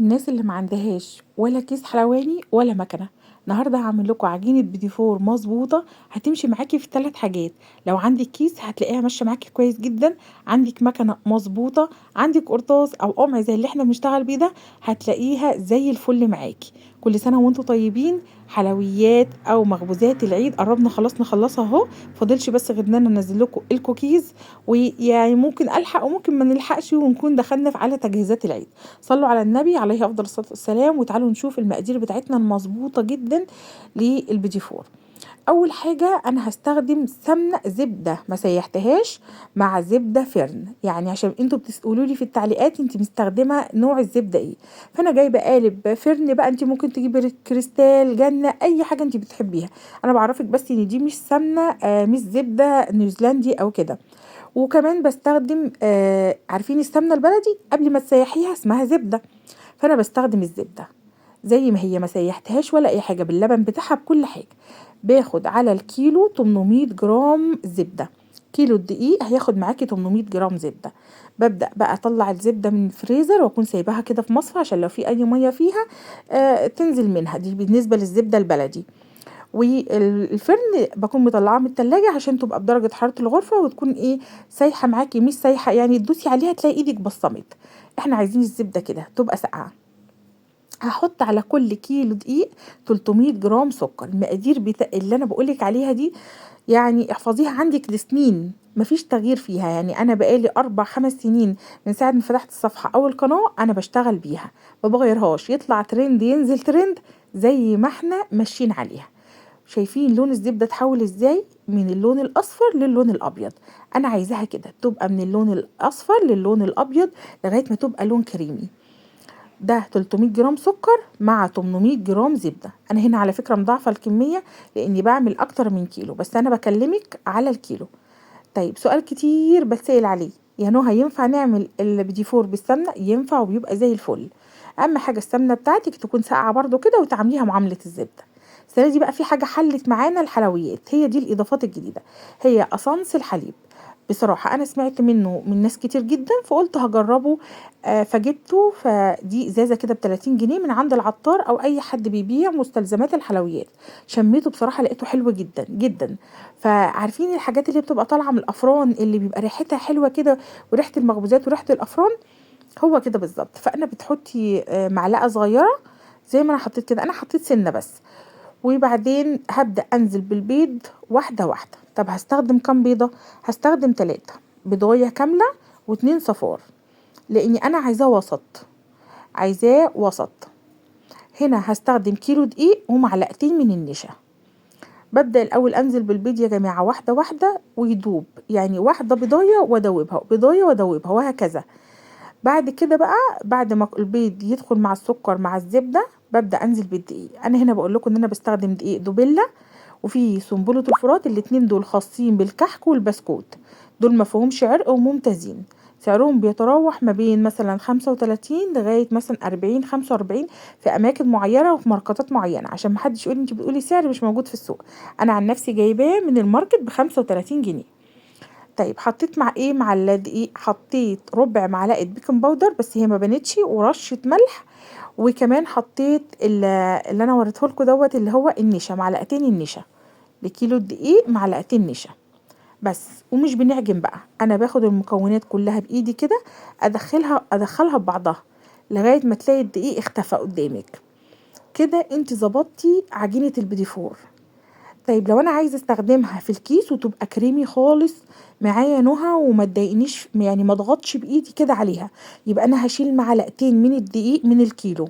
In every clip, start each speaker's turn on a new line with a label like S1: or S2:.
S1: الناس اللي ما عندهاش ولا كيس حلواني ولا مكنه. النهارده هعمل لكم عجينه بيدي فور مظبوطه هتمشي معاكي في 3 حاجات. لو عندك كيس هتلاقيها ماشيه معاكي كويس جدا، عندك مكنه مظبوطه، عندك قرطاس او قمع زي اللي احنا بنشتغل بيه ده هتلاقيها زي الفل معاكي. كل سنه وانتم طيبين. حلويات او مخبوزات العيد قربنا خلاص نخلصها اهو، فاضلش بس غير ان انا انزل لكم الكوكيز، ويعني ممكن الحق وممكن ما نلحقش ونكون دخلنا على تجهيزات العيد. صلوا على النبي عليه افضل الصلاه والسلام، وتعالوا نشوف المقادير بتاعتنا المظبوطه جدا للبيدي فور. اول حاجه انا هستخدم سمنه زبده ما سيحتهاش مع زبده فرن، يعني عشان انتوا بتقولوا لي في التعليقات انت مستخدمه نوع الزبده ايه. فانا جايبه قالب فرن بقى، انت ممكن تجيبي كريستال جنه اي حاجه انت بتحبيها. انا بعرفك بس ان دي مش سمنه مش زبده نيوزيلندي او كده. وكمان بستخدم عارفين السمنه البلدي قبل ما تسيحيها اسمها زبده، فانا بستخدم الزبده زي ما هي، ما سيحتهاش ولا اي حاجه، باللبن بتاعها بكل حاجه. باخد على الكيلو 800 جرام زبده. كيلو الدقيق هياخد معاكي 800 جرام زبده. ببدا بقى اطلع الزبده من الفريزر واكون سايباها كده في مصفى عشان لو في اي ميه فيها تنزل منها. دي بالنسبه للزبده البلدي. والفرن بكون مطلعاه من التلاجة عشان تبقى بدرجة حرارة الغرفة وتكون ايه، سايحة معاكي مش سايحة يعني تدوسي عليها تلاقي ايدك بصمت. احنا عايزين الزبدة كده تبقى ساقعة. هحط على كل كيلو دقيق 300 جرام سكر. المقادير اللي انا بقولك عليها دي يعني احفظيها عندك لسنين، مفيش تغيير فيها. يعني انا بقالي 4 5 سنين من ساعة ما فتحت الصفحة او القناة انا بشتغل بيها، ما بغيرهاش. يطلع ترند ينزل ترند زي ما احنا ماشيين عليها. شايفين لون الزبدة اتحول ازاي من اللون الاصفر للون الابيض؟ انا عايزاها كده تبقى من اللون الاصفر للون الابيض لغاية ما تبقى لون كريمي. ده 300 جرام سكر مع 800 جرام زبدة. انا هنا على فكرة مضاعفة الكمية لاني بعمل اكتر من كيلو، بس انا بكلمك على الكيلو. طيب سؤال كتير بتسأل عليه، يا نهى ينفع نعمل البيدي فور بالسمنة؟ ينفع وبيبقى زي الفل. اهم حاجة السمنة بتاعتك تكون ساقعة برضو كده وتعامليها معاملة الزبدة. السنة دي بقى في حاجة حلت معانا الحلويات، هي دي الإضافات الجديدة، هي أسانس الحليب. بصراحة أنا سمعت منه من ناس كتير جدا فقلت هجربه. فجبته، فدي إزازة كده ب30 جنيه من عند العطار أو أي حد بيبيع مستلزمات الحلويات. شميته بصراحة لقيته حلو جدا جدا. فعارفين الحاجات اللي بتبقى طالعة من الأفران اللي بيبقى ريحتها حلوة كده، وريحة المخبوزات وريحة الأفران، هو كده بالظبط. فأنا بتحطي معلقة صغيرة زي ما أنا حطيت كده، أنا حطيت سنة بس. وبعدين هبدأ أنزل بالبيض واحدة واحدة. طب هستخدم كام بيضة؟ هستخدم 3 بيضاية كاملة و2 صفار، لأني أنا عايزاه وسط، عايزاه وسط. هنا هستخدم كيلو دقيق ومعلقتين من النشا. ببدأ الأول أنزل بالبيض يا جماعة واحدة واحدة ويدوب، يعني واحدة بيضاية وادوبها، بيضاية وادوبها، وهكذا. بعد كده بقى بعد ما البيض يدخل مع السكر مع الزبدة ببدأ أنزل بالدقيق. أنا هنا بقول لكم إن أنا بستخدم دقيق دوبيلا وفي سنبلة الفرات، الاتنين دول خاصين بالكحك والبسكوت، دول مفهومش عرق وممتازين. سعرهم بيتراوح ما بين مثلا 35 لغاية مثلا 40 45 في أماكن معينة وفي ماركتات معينة، عشان محدش يقول انت بتقولي سعر مش موجود في السوق. أنا عن نفسي جايباه من الماركت ب35 جنيه. طيب حطيت مع ايه مع الدقيق؟ حطيت ربع معلقة بيكنج باودر بس هي ما بانتش، ورشة ملح. وكمان حطيت اللي انا وريته لكم دوت اللي هو النشا، معلقتين النشا لكيلو الدقيق، معلقتين نشا بس. ومش بنعجن بقى، انا باخد المكونات كلها بايدي كده ادخلها ببعضها لغايه ما تلاقي الدقيق اختفى قدامك. كده انت ظبطتي عجينه البيدي فور. طيب لو انا عايزه استخدمها في الكيس وتبقى كريمي خالص معايا نهى وما تضايقنيش، يعني ما اضغطش بايدي كده عليها، يبقى انا هشيل معلقتين من الدقيق من الكيلو.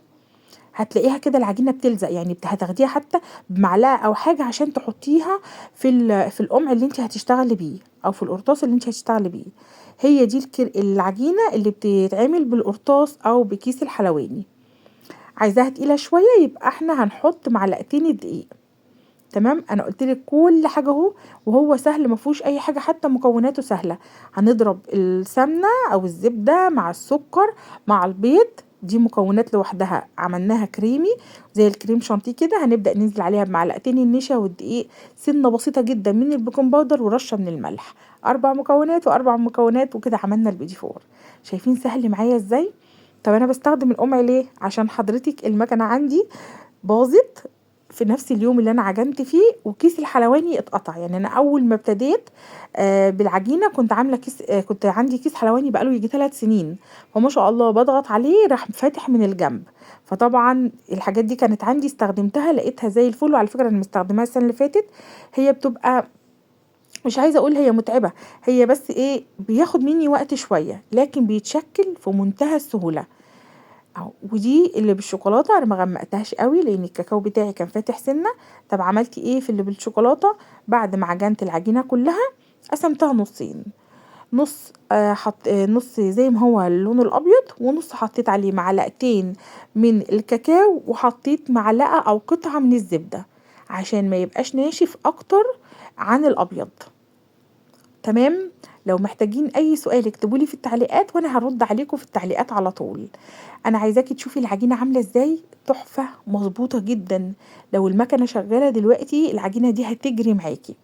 S1: هتلاقيها كده العجينه بتلزق، يعني هتاخديها حتى بمعلقه او حاجه عشان تحطيها في القمع اللي انت هتشتغلي بيه او في القرطاس اللي انت هتشتغلي بيه. هي دي العجينه اللي بتتعمل بالقرطاس او بكيس الحلواني. عايزاها تقيله شويه يبقى احنا هنحط معلقتين الدقيق. تمام، انا قلت لك كل حاجه اهو، وهو سهل ما فيهوش اي حاجه، حتى مكوناته سهله. هنضرب السمنه او الزبده مع السكر مع البيض، دي مكونات لوحدها عملناها كريمي زي الكريم شانتيه كده. هنبدا ننزل عليها بمعلقتين النشا والدقيق، سنه بسيطه جدا من البيكنج باودر ورشه من الملح. 4 مكونات و4 مكونات وكده عملنا البيدي فور. شايفين سهل معايا ازاي؟ طب انا بستخدم القمع ليه؟ عشان حضرتك المكنه عندي باظت في نفس اليوم اللي انا عجنت فيه، وكيس الحلواني اتقطع. يعني انا اول ما ابتديت بالعجينه كنت عامله كيس، كنت عندي كيس حلواني بقاله يجي 3 سنين، فما شاء الله بضغط عليه راح فاتح من الجنب. فطبعا الحاجات دي كانت عندي استخدمتها لقيتها زي الفل. وعلى فكره انا مستخدماها السنه اللي فاتت. هي بتبقى، مش عايزه اقول هي متعبه، هي بس ايه، بياخد مني وقت شويه لكن بيتشكل في منتهى السهوله اهو. ودي اللي بالشوكولاته انا ما غمقتهاش قوي لان الكاكاو بتاعي كان فاتح سنه. طب عملت ايه في اللي بالشوكولاته؟ بعد ما عجنت العجينه كلها قسمتها نصين، نص حط نص زي ما هو اللون الابيض، ونص حطيت عليه معلقتين من الكاكاو، وحطيت معلقه او قطعه من الزبده عشان ما يبقاش ناشف اكتر عن الابيض. تمام. لو محتاجين اي سؤال اكتبولي في التعليقات وانا هرد عليكم في التعليقات على طول. انا عايزاكي تشوفي العجينه عامله ازاي، تحفه مظبوطه جدا. لو المكنه شغاله دلوقتي العجينه دي هتجري معاكي.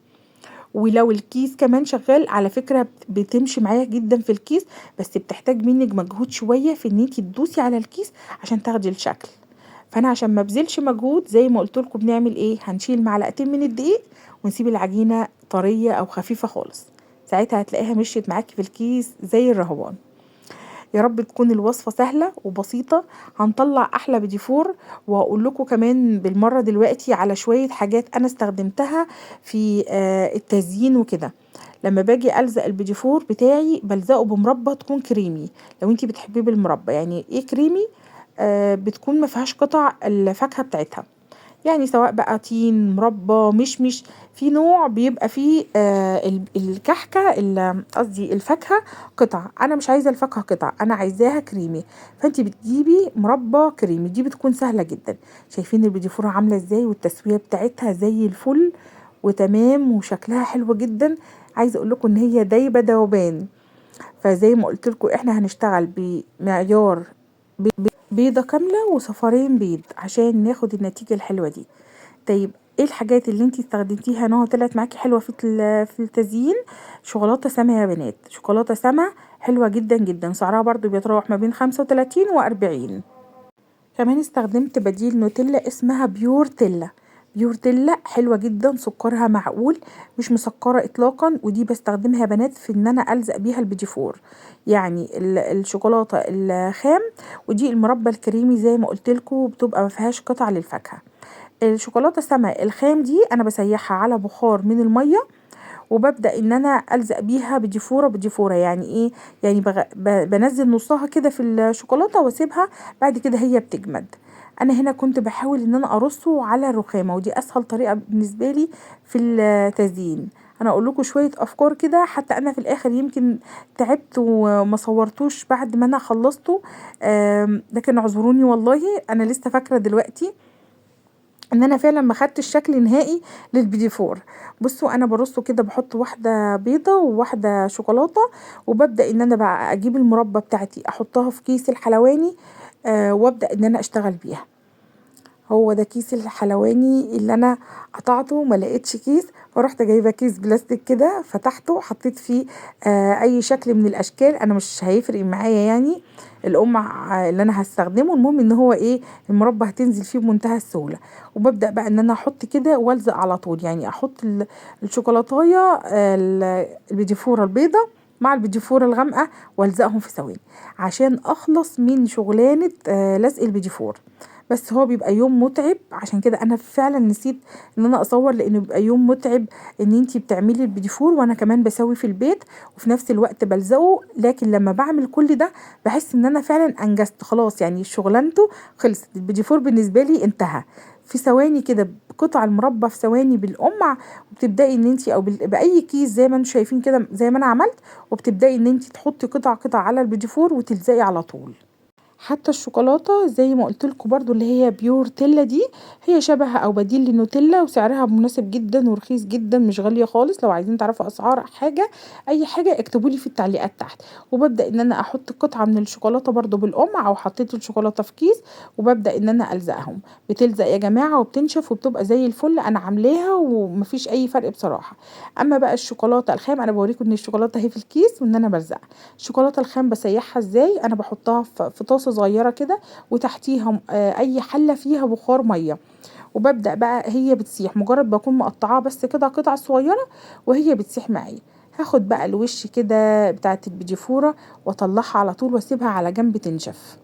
S1: ولو الكيس كمان شغال على فكره بتمشي معايا جدا في الكيس، بس بتحتاج منك مجهود شويه في ان انتي تدوسي على الكيس عشان تاخدي الشكل. فانا عشان ما ابذلش مجهود زي ما قلت لكم بنعمل ايه، هنشيل معلقتين من الدقيق ونسيب العجينه طريه او خفيفه خالص، ساعتها هتلاقيها مشيت معاكي في الكيس زي الرهوان. يا رب تكون الوصفة سهلة وبسيطة. هنطلع احلى بديفور. وهقول لكم كمان بالمرة دلوقتي على شوية حاجات انا استخدمتها في التزيين وكده. لما باجي الزق البيديفور بتاعي بلزقه بمربى تكون كريمي. لو انتي بتحبيه بالمربى، يعني ايه كريمي؟ بتكون ما فيهاش قطع الفاكهة بتاعتها، يعني سواء بقى تين، مربى، مشمش. في نوع بيبقى فيه الكحكة قصدي الفاكهة قطع، انا مش عايزة الفاكهة قطع، انا عايزاها كريمي. فانتي بتجيبي مربى كريمي، دي بتكون سهلة جدا. شايفين البيديفورة عاملة ازاي والتسوية بتاعتها زي الفل وتمام وشكلها حلو جدا. عايزة اقول لكم ان هي دايبة دوبان. فزي ما قلت لكم احنا هنشتغل بمعيار بيضة كاملة وصفارين بيض عشان ناخد النتيجة الحلوة دي. طيب ايه الحاجات اللي انتي استخدمتيها نوع طلعت معاكي حلوة في التزيين؟ شوكولاتة سما يا بنات، شوكولاتة سما حلوة جدا جدا، سعرها برضو بيتراوح ما بين 35 و40. كمان استخدمت بديل نوتيلا اسمها بيور تيلا. بيور تيلا حلوة جدا، سكرها معقول، مش مسكرة اطلاقا. ودي بستخدمها يا بنات في ان انا الزق بيها البيديفور، يعني الشوكولاتة الخام، ودي المربى الكريمي زي ما قلتلكوا بتبقى ما فيهاش قطع للفاكهة. الشوكولاتة السما الخام دي انا بسيحها على بخار من المية، وببدأ ان انا الزق بيها بديفورة. يعني ايه؟ يعني بنزل نصها كده في الشوكولاتة واسيبها، بعد كده هي بتجمد. انا هنا كنت بحاول ان انا ارصه على الرخامة، ودي اسهل طريقة بالنسبة لي في التزيين. انا اقول لكم شوية افكار كده، حتى انا في الاخر يمكن تعبت وما صورتوش بعد ما انا خلصته. لكن اعذروني والله، انا لسه فاكرة دلوقتي ان انا فعلا ما خدتش شكل نهائي للبيديفور. بصوا انا برصه كده، بحط واحده بيضه وواحده شوكولاته، وببدا ان انا بقى اجيب المربى بتاعتي احطها في كيس الحلواني، وابدا ان انا اشتغل بيها. هو ده كيس الحلواني اللي انا قطعته، ما لقيتش كيس، فرحت جايبه كيس بلاستيك كده، فتحته حطيت فيه اي شكل من الاشكال، انا مش هيفرق معايا يعني القمع اللي انا هستخدمه. المهم ان هو ايه، المربى هتنزل فيه بمنتهى السهوله. وببدا بقى ان انا احط كده والزق على طول، يعني احط الشوكولاتايه البيديفوره البيضه مع البيديفوره الغامقه والزقهم في ثواني عشان اخلص من شغلانه لزق البيديفور. بس هو بيبقى يوم متعب، عشان كده انا فعلا نسيت ان انا اصور، لانه بيبقى يوم متعب ان انتي بتعملي البيديفور وانا كمان بسوي في البيت وفي نفس الوقت بلزقه. لكن لما بعمل كل ده بحس ان انا فعلا انجزت خلاص، يعني شغلانته خلصت، البيديفور بالنسبه لي انتهى في ثواني كده، بقطع المربى في ثواني بالقمع. وبتبداي ان انتي او باي كيس زي ما انتم شايفين كده زي ما انا عملت، وبتبداي ان انتي تحطي قطع قطع على البيديفور وتلزقي على طول. حتى الشوكولاتة زي ما قلت لكم برضو اللي هي بيور تيلا دي، هي شبه او بديل للنوتيلا، وسعرها مناسب جدا ورخيص جدا، مش غالية خالص. لو عايزين تعرفوا اسعار حاجة اي حاجة اكتبوا لي في التعليقات تحت. وببدأ ان انا احط قطعة من الشوكولاتة برضو بالقمع، او حطيت الشوكولاتة في كيس وببدأ ان انا الزقهم. بتلزق يا جماعة وبتنشف وبتبقى زي الفل، انا عاملاها ومفيش اي فرق بصراحة. اما بقى الشوكولاتة الخام، انا بوريكم ان الشوكولاتة اهي في الكيس وان انا بلزقها. الشوكولاتة الخام بسيحها ازاي، انا بحطها في طاسة صغيرة كده، وتحتيها أي حلة فيها بخار مَيّة، وبابدأ بقى هي بتسيح، مجرد باكون مقطعاها بس كده قطع صغيرة وهي بتسيح معايا. هاخد بقى الوش كده بتاعة البيدي فورة واطلعها على طول واسيبها على جنب تنشف.